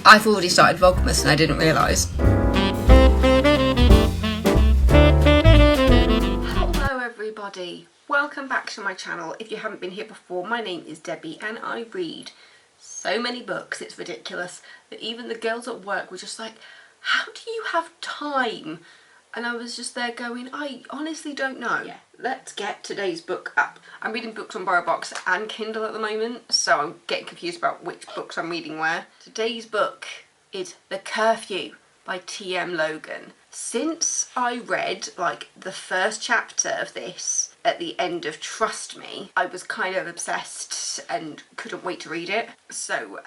I've already started Vlogmas and I didn't realise. Hello everybody, welcome back to my channel. If you haven't been here before, my name is Debbie and I read so many books, it's ridiculous, that even the girls at work were just like, how do you have time? And I was just there going, I honestly don't know. Yeah. Let's get today's book up. I'm reading books on BorrowBox and Kindle at the moment, so I'm getting confused about which books I'm reading where. Today's book is The Curfew by TM Logan. Since I read like the first chapter of this at the end of Trust Me, I was kind of obsessed and couldn't wait to read it. So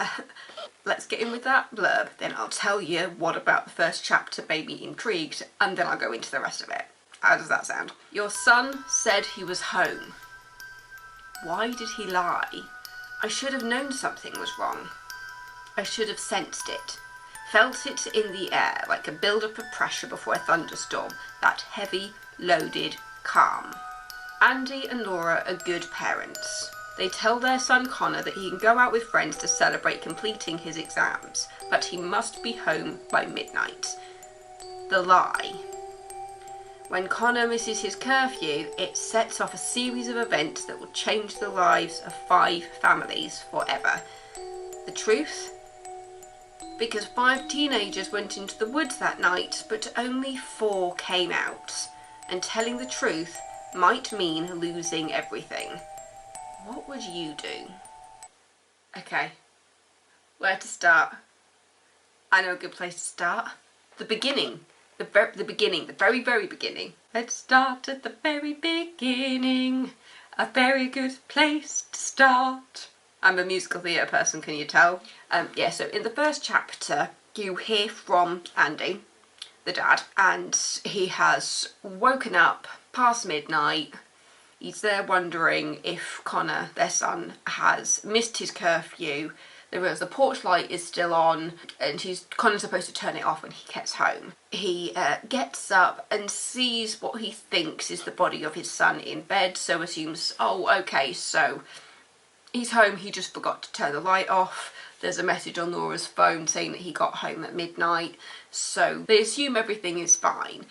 let's get in with that blurb. Then I'll tell you what about the first chapter made me intrigued, and then I'll go into the rest of it. How does that sound? Your son said he was home. Why did he lie? I should have known something was wrong. I should have sensed it. Felt it in the air like a build-up of pressure before a thunderstorm. That heavy, loaded calm. Andy and Laura are good parents. They tell their son Connor that he can go out with friends to celebrate completing his exams, but he must be home by midnight. The lie. When Connor misses his curfew, it sets off a series of events that will change the lives of 5 families forever. The truth? Because 5 teenagers went into the woods that night, but only 4 came out. And telling the truth might mean losing everything. What would you do? Okay, where to start? I know a good place to start. The beginning. The very, very beginning. Let's start at the very beginning. A very good place to start. I'm a musical theatre person, can you tell? Yeah, so in the first chapter, you hear from Andy, the dad, and he has woken up past midnight. He's there wondering if Connor, their son, has missed his curfew. The porch light is still on, and Connor's supposed to turn it off when he gets home. He gets up and sees what he thinks is the body of his son in bed, so assumes, oh, okay, so he's home, he just forgot to turn the light off. There's a message on Laura's phone saying that he got home at midnight, so they assume everything is fine.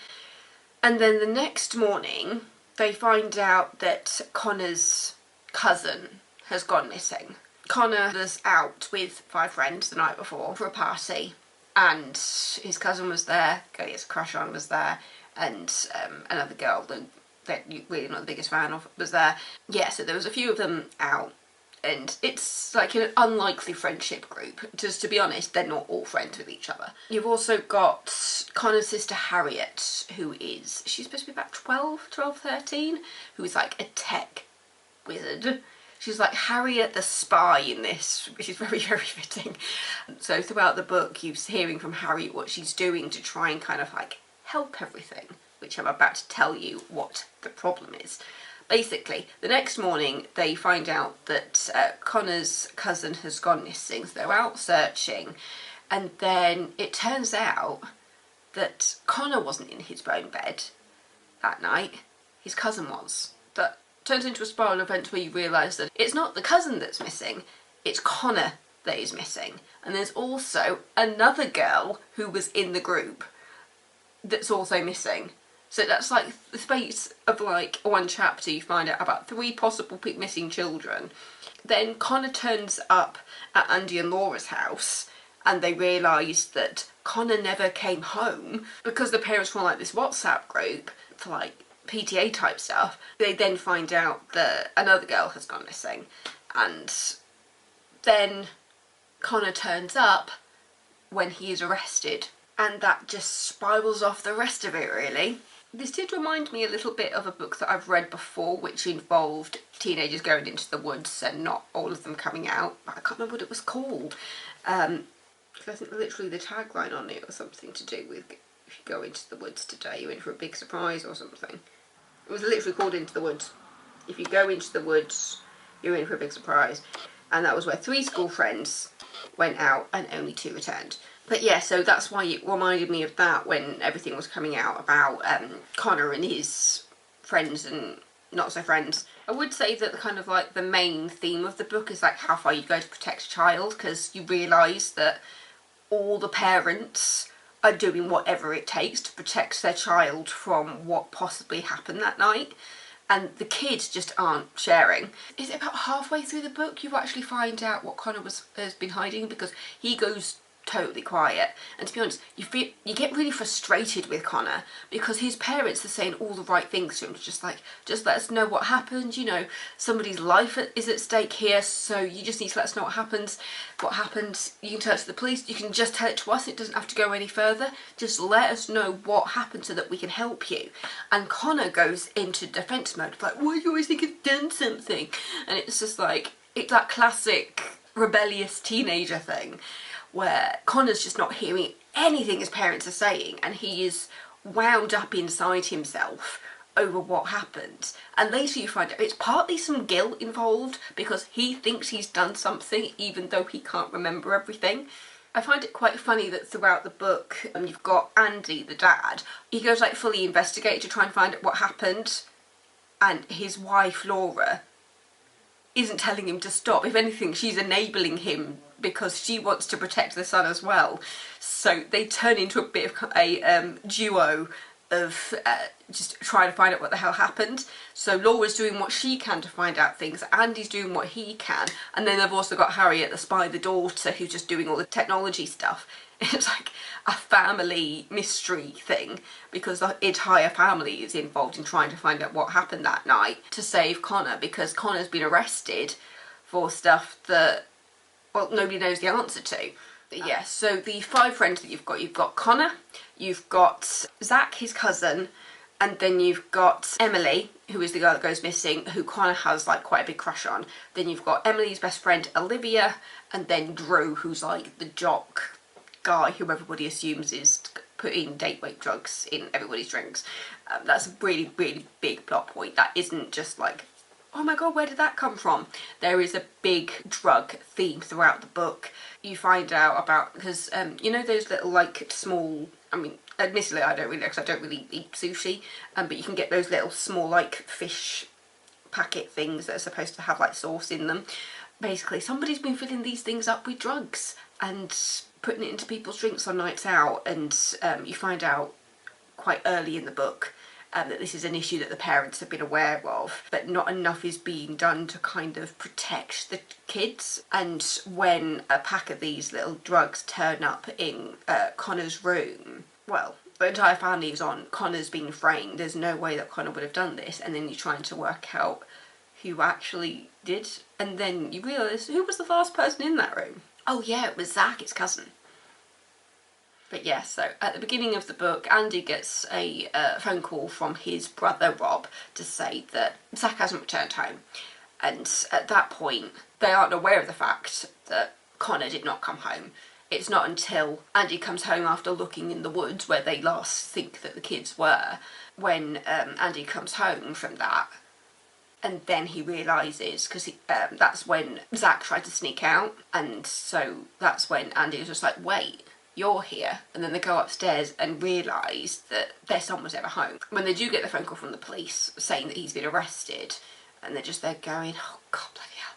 And then the next morning, they find out that Connor's cousin has gone missing. Connor was out with 5 friends the night before for a party, and his cousin was there, he has a crush on, was there, and another girl that you're really not the biggest fan of was there. Yeah, so there was a few of them out, and it's like an unlikely friendship group. Just to be honest, they're not all friends with each other. You've also got Connor's sister Harriet, she's supposed to be about 12, 13, who is like a tech wizard. She's like Harriet the spy in this, which is very, very fitting. So throughout the book, you're hearing from Harriet what she's doing to try and kind of like help everything, which I'm about to tell you what the problem is. Basically, the next morning, they find out that Connor's cousin has gone missing, so they're out searching, and then it turns out that Connor wasn't in his own bed that night, his cousin was. That turns into a spiral of events where you realise that it's not the cousin that's missing, it's Connor that is missing. And there's also another girl who was in the group that's also missing. So that's like the space of like 1 chapter, you find out about 3 possible missing children. Then Connor turns up at Andy and Laura's house, and they realise that Connor never came home because the parents were on like this WhatsApp group for like PTA type stuff. They then find out that another girl has gone missing, and then Connor turns up when he is arrested, and that just spirals off the rest of it really. This did remind me a little bit of a book that I've read before, which involved teenagers going into the woods and not all of them coming out. I can't remember what it was called. I think literally the tagline on it was something to do with, if you go into the woods today, you're in for a big surprise or something. It was literally called Into the Woods. If you go into the woods, you're in for a big surprise. And that was where 3 school friends went out and only 2 returned. But yeah, so that's why it reminded me of that when everything was coming out about Connor and his friends and not so friends. I would say that the kind of like the main theme of the book is like how far you go to protect a child, because you realise that all the parents are doing whatever it takes to protect their child from what possibly happened that night, and the kids just aren't sharing. Is it about halfway through the book you actually find out what Connor has been hiding, because he goes totally quiet, and to be honest, you get really frustrated with Connor because his parents are saying all the right things to him, just like, just let us know what happened, you know, somebody's life is at stake here, so you just need to let us know what happened. You can tell it to the police, you can just tell it to us, it doesn't have to go any further, just let us know what happened so that we can help you. And Connor goes into defense mode, like, why do you always think I've done something? And it's just like, it's that classic rebellious teenager thing where Connor's just not hearing anything his parents are saying, and he is wound up inside himself over what happened. And later you find out it's partly some guilt involved because he thinks he's done something even though he can't remember everything. I find it quite funny that throughout the book you've got Andy, the dad, he goes like fully investigate to try and find out what happened, and his wife Laura isn't telling him to stop. If anything, she's enabling him because she wants to protect the son as well. So they turn into a bit of a duo of just trying to find out what the hell happened. So Laura's doing what she can to find out things, Andy's doing what he can, and then they've also got Harriet, the spy, the daughter, who's just doing all the technology stuff. It's like a family mystery thing because the entire family is involved in trying to find out what happened that night to save Connor, because Connor's been arrested for stuff that, well, nobody knows the answer to. But yeah, so the 5 friends that you've got Connor, you've got Zach, his cousin, and then you've got Emily, who is the girl that goes missing, who Connor has like quite a big crush on. Then you've got Emily's best friend Olivia, and then Drew, who's like the jock guy who everybody assumes is putting date rape drugs in everybody's drinks. That's a really, really big plot point. That isn't just like, oh my god, where did that come from? There is a big drug theme throughout the book. You find out about, because you know those little like small, I mean, admittedly I don't really know because I don't really eat sushi, but you can get those little small like fish packet things that are supposed to have like sauce in them. Basically somebody's been filling these things up with drugs and putting it into people's drinks on nights out, and you find out quite early in the book that this is an issue that the parents have been aware of, but not enough is being done to kind of protect the kids. And when a pack of these little drugs turn up in Connor's room, well, the entire family is on, Connor's being framed, there's no way that Connor would have done this, and then you're trying to work out who actually did, and then you realise who was the last person in that room. Oh yeah, it was Zach, his cousin. But yeah, so at the beginning of the book, Andy gets a phone call from his brother Rob to say that Zach hasn't returned home. And at that point, they aren't aware of the fact that Connor did not come home. It's not until Andy comes home after looking in the woods where they last think that the kids were, when Andy comes home from that. And then he realises, because that's when Zach tried to sneak out, and so that's when Andy was just like, wait, you're here. And then they go upstairs and realise that their son was never home. When they do get the phone call from the police saying that he's been arrested, and they're just there going, oh god bloody hell.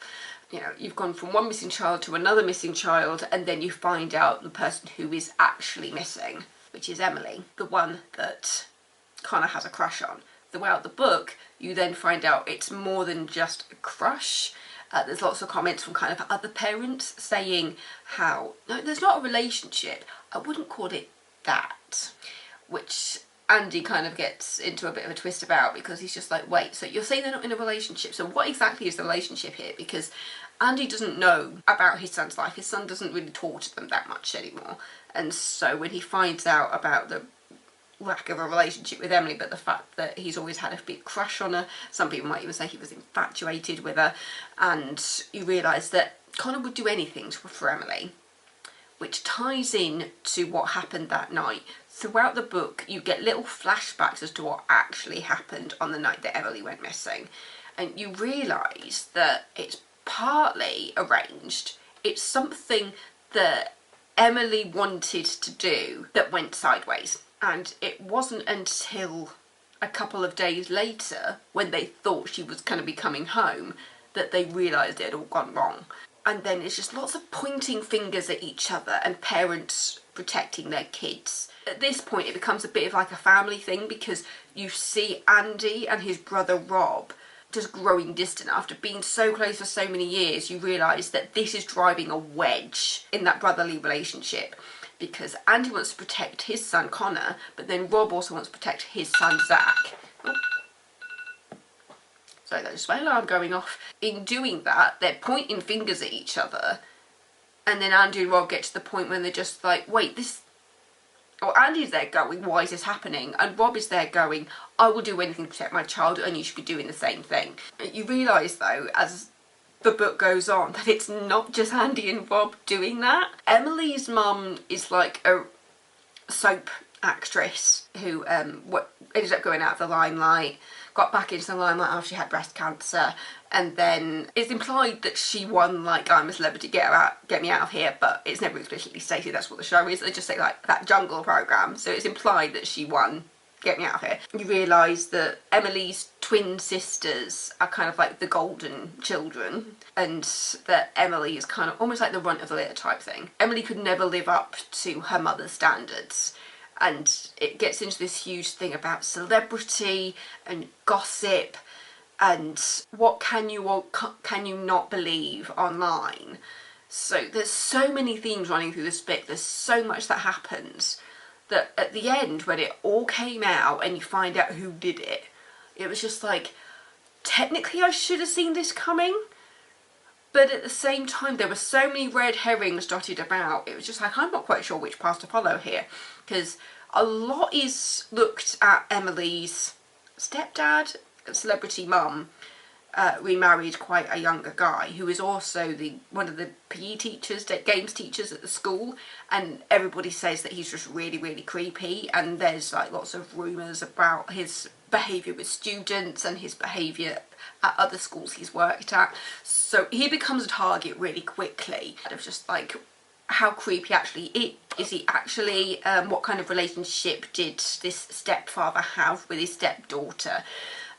You know, you've gone from one missing child to another missing child, and then you find out the person who is actually missing, which is Emily, the one that Connor has a crush on. Throughout the book, you then find out it's more than just a crush. There's lots of comments from kind of other parents saying how, no, there's not a relationship. I wouldn't call it that. Which Andy kind of gets into a bit of a twist about, because he's just like, wait, so you're saying they're not in a relationship, so what exactly is the relationship here? Because Andy doesn't know about his son's life. His son doesn't really talk to them that much anymore. And so when he finds out about the lack of a relationship with Emily, but the fact that he's always had a big crush on her, some people might even say he was infatuated with her, and you realise that Connor would do anything for Emily, which ties in to what happened that night. Throughout the book you get little flashbacks as to what actually happened on the night that Emily went missing, and you realise that it's partly arranged. It's something that Emily wanted to do that went sideways. And it wasn't until a couple of days later, when they thought she was going to be coming home, that they realised it had all gone wrong. And then it's just lots of pointing fingers at each other and parents protecting their kids. At this point it becomes a bit of like a family thing, because you see Andy and his brother Rob just growing distant. After being so close for so many years, you realise that this is driving a wedge in that brotherly relationship, because Andy wants to protect his son Connor, but then Rob also wants to protect his son Zach. Oh. So there's my alarm going off. In doing that, they're pointing fingers at each other, and then Andy and Rob get to the point when they're just like, wait, this... Or Andy's there going, why is this happening? And Rob is there going, I will do anything to protect my child, and you should be doing the same thing. You realise though, as the book goes on, that it's not just Andy and Rob doing that. Emily's mum is like a soap actress who ended up going out of the limelight, got back into the limelight after she had breast cancer, and then it's implied that she won like I'm a Celebrity, get me out of here, but it's never explicitly stated that's what the show is. They just say like that Jungle programme, so it's implied that she won Get Me Out of Here. You realise that Emily's twin sisters are kind of like the golden children, and that Emily is kind of almost like the runt of the litter type thing. Emily could never live up to her mother's standards, and it gets into this huge thing about celebrity and gossip and what can you or can you not believe online. So there's so many themes running through this book, there's so much that happens, that at the end when it all came out and you find out who did it, it was just like, technically I should have seen this coming, but at the same time there were so many red herrings dotted about, it was just like, I'm not quite sure which path to follow here, because a lot is looked at Emily's stepdad, celebrity mum, remarried quite a younger guy who is also one of the PE teachers, games teachers at the school, and everybody says that he's just really, really creepy, and there's like lots of rumours about his behaviour with students and his behaviour at other schools he's worked at. So he becomes a target really quickly of just like how creepy actually is he actually, what kind of relationship did this stepfather have with his stepdaughter.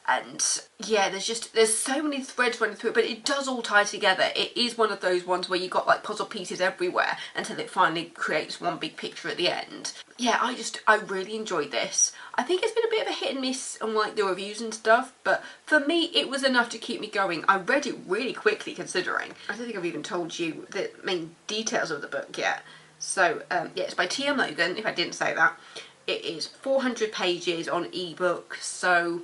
And yeah, there's so many threads running through it, but it does all tie together. It is one of those ones where you got like puzzle pieces everywhere until it finally creates one big picture at the end. Yeah, I really enjoyed this. I think it's been a bit of a hit and miss on like the reviews and stuff, but for me it was enough to keep me going. I read it really quickly considering. I don't think I've even told you the main details of the book yet. So yeah, it's by TM Logan, if I didn't say that. It is 400 pages on ebook, so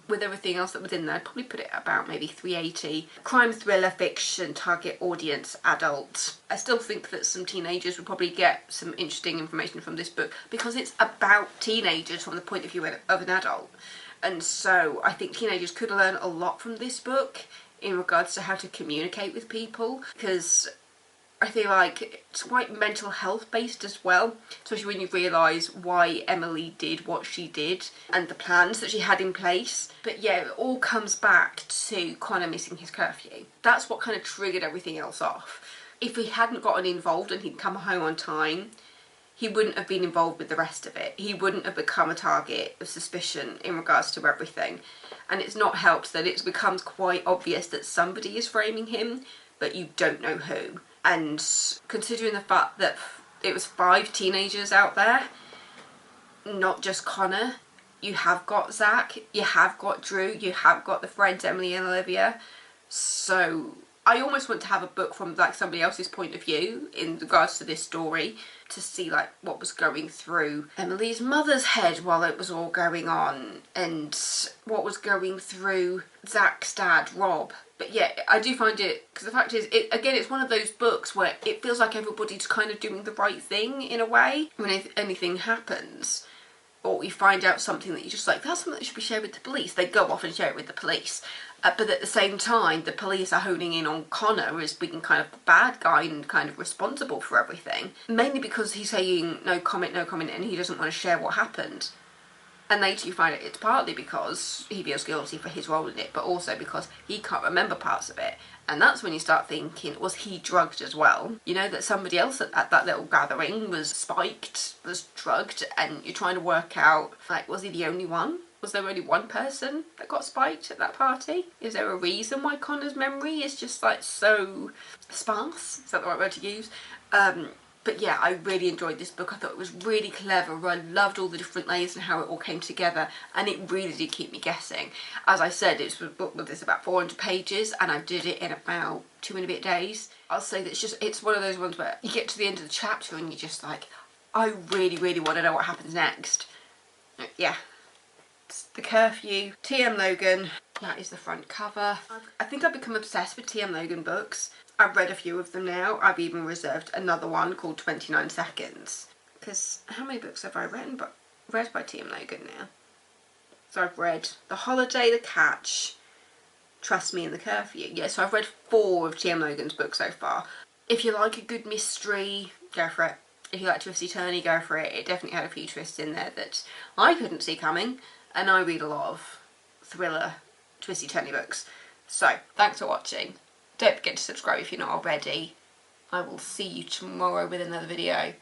with everything else that was in there, I'd probably put it about maybe 380. Crime thriller fiction, target audience adult. I still think that some teenagers would probably get some interesting information from this book because it's about teenagers from the point of view of an adult. And so I think teenagers could learn a lot from this book in regards to how to communicate with people, because I feel like it's quite mental health based as well, especially when you realise why Emily did what she did and the plans that she had in place. But yeah, it all comes back to Connor missing his curfew. That's what kind of triggered everything else off. If he hadn't gotten involved and he'd come home on time, he wouldn't have been involved with the rest of it. He wouldn't have become a target of suspicion in regards to everything. And it's not helped that it becomes quite obvious that somebody is framing him, but you don't know who. And considering the fact that it was 5 teenagers out there, not just Connor, you have got Zach, you have got Drew, you have got the friends Emily and Olivia. So I almost want to have a book from like somebody else's point of view in regards to this story, to see like what was going through Emily's mother's head while it was all going on, and what was going through Zach's dad, Rob. But yeah, I do find it, because the fact is, it's one of those books where it feels like everybody's kind of doing the right thing in a way when anything happens, or you find out something that you're just like, that's something that should be shared with the police. They go off and share it with the police. But at the same time, the police are honing in on Connor as being kind of the bad guy and kind of responsible for everything. Mainly because he's saying no comment, and he doesn't want to share what happened. And later you find out it's partly because he feels guilty for his role in it, but also because he can't remember parts of it. And that's when you start thinking, was he drugged as well? You know, that somebody else at that little gathering was spiked, was drugged, and you're trying to work out, like, was he the only one? Was there only one person that got spiked at that party? Is there a reason why Connor's memory is just like so sparse? Is that the right word to use? But yeah, I really enjoyed this book. I thought it was really clever. I loved all the different layers and how it all came together, and it really did keep me guessing. As I said, it's a book with about 400 pages, and I did it in about 2 and a bit days. I'll say that it's one of those ones where you get to the end of the chapter and you're just like, I really, really want to know what happens next. Yeah. It's The Curfew, TM Logan. That is the front cover. I think I've become obsessed with TM Logan books. I've read a few of them now. I've even reserved another one called 29 Seconds. Because how many books have I read by TM Logan now? So I've read The Holiday, The Catch, Trust Me, and The Curfew. Yeah, so I've read 4 of TM Logan's books so far. If you like a good mystery, go for it. If you like Twisty Turny, go for it. It definitely had a few twists in there that I couldn't see coming. And I read a lot of thriller, twisty turny books. So, thanks for watching. Don't forget to subscribe if you're not already. I will see you tomorrow with another video.